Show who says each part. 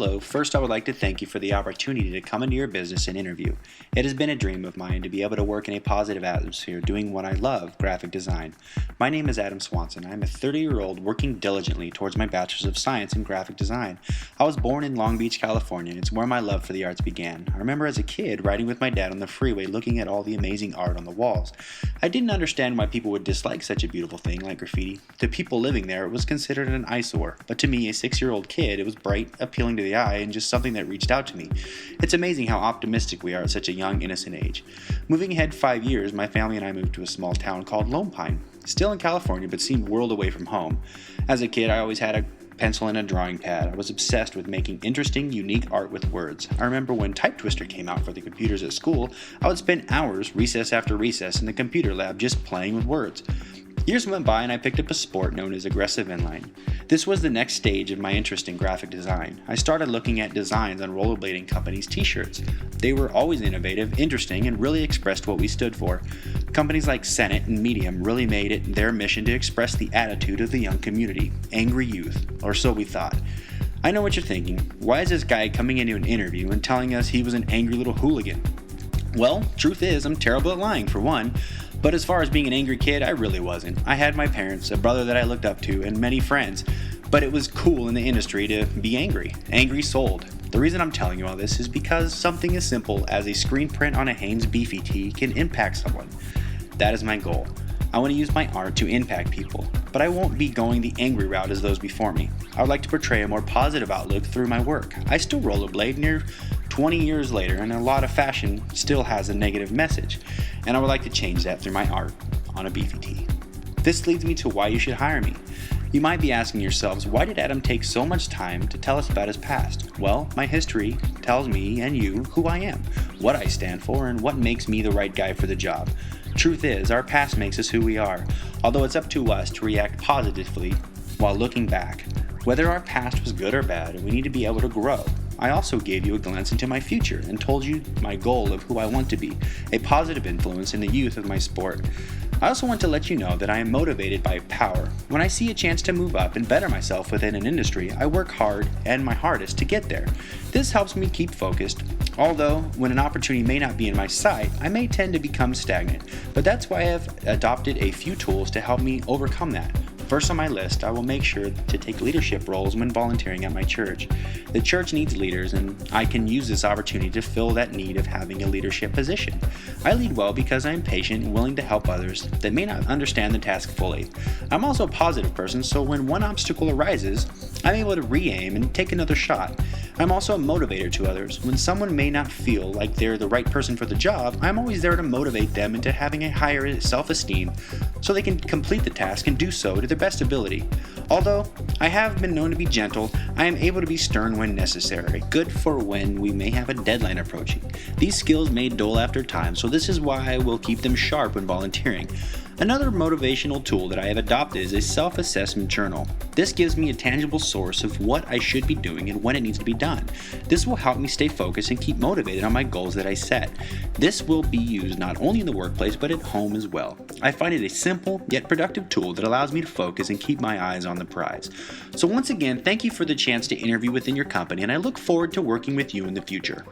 Speaker 1: Hello, first I would like to thank you for the opportunity to come into your business and interview. It has been a dream of mine to be able to work in a positive atmosphere doing what I love, graphic design. My name is Adam Swanson. I am a 30-year-old working diligently towards my Bachelor's of Science in Graphic Design. I was born in Long Beach, California, and it's where my love for the arts began. I remember as a kid riding with my dad on the freeway looking at all the amazing art on the walls. I didn't understand why people would dislike such a beautiful thing like graffiti. To people living there, it was considered an eyesore, but to me, a 6-year-old kid, it was bright, appealing to the eye, and just something that reached out to me. It's amazing how optimistic we are at such a young, innocent age. Moving ahead 5 years, my family and I moved to a small town called Lone Pine, still in California, but seemed a world away from home. As a kid, I always had a pencil and a drawing pad. I was obsessed with making interesting, unique art with words. I remember when Type Twister came out for the computers at school, I would spend hours, recess after recess, in the computer lab just playing with words. Years went by and I picked up a sport known as aggressive inline. This was the next stage of my interest in graphic design. I started looking at designs on rollerblading companies' t-shirts. They were always innovative, interesting, and really expressed what we stood for. Companies like Senate and Medium really made it their mission to express the attitude of the young community, angry youth, or so we thought. I know what you're thinking. Why is this guy coming into an interview and telling us he was an angry little hooligan? Well, truth is, I'm terrible at lying, for one. But as far as being an angry kid, I really wasn't. I had my parents, a brother that I looked up to, and many friends. But it was cool in the industry to be angry. Angry sold. The reason I'm telling you all this is because something as simple as a screen print on a Hanes Beefy tee can impact someone. That is my goal. I want to use my art to impact people, but I won't be going the angry route as those before me. I would like to portray a more positive outlook through my work. I still rollerblade near 20 years later, and a lot of fashion still has a negative message, and I would like to change that through my art on a Beefy tee. This leads me to why you should hire me. You might be asking yourselves, why did Adam take so much time to tell us about his past? Well, my history tells me and you who I am, what I stand for, and what makes me the right guy for the job. Truth is, our past makes us who we are, although it's up to us to react positively while looking back. Whether our past was good or bad, we need to be able to grow. I also gave you a glance into my future and told you my goal of who I want to be, a positive influence in the youth of my sport. I also want to let you know that I am motivated by power. When I see a chance to move up and better myself within an industry, I work hard and my hardest to get there. This helps me keep focused, although when an opportunity may not be in my sight, I may tend to become stagnant, but that's why I have adopted a few tools to help me overcome that. First on my list, I will make sure to take leadership roles when volunteering at my church. The church needs leaders, and I can use this opportunity to fill that need of having a leadership position. I lead well because I am patient and willing to help others that may not understand the task fully. I'm also a positive person, so when one obstacle arises, I'm able to re-aim and take another shot. I'm also a motivator to others. When someone may not feel like they're the right person for the job, I'm always there to motivate them into having a higher self-esteem so they can complete the task and do so to their best ability. Although I have been known to be gentle, I am able to be stern when necessary, good for when we may have a deadline approaching. These skills may dull after time, so this is why I will keep them sharp when volunteering. Another motivational tool that I have adopted is a self-assessment journal. This gives me a tangible source of what I should be doing and when it needs to be done. This will help me stay focused and keep motivated on my goals that I set. This will be used not only in the workplace but at home as well. I find it a simple yet productive tool that allows me to focus and keep my eyes on the prize. So once again, thank you for the chance to interview within your company, and I look forward to working with you in the future.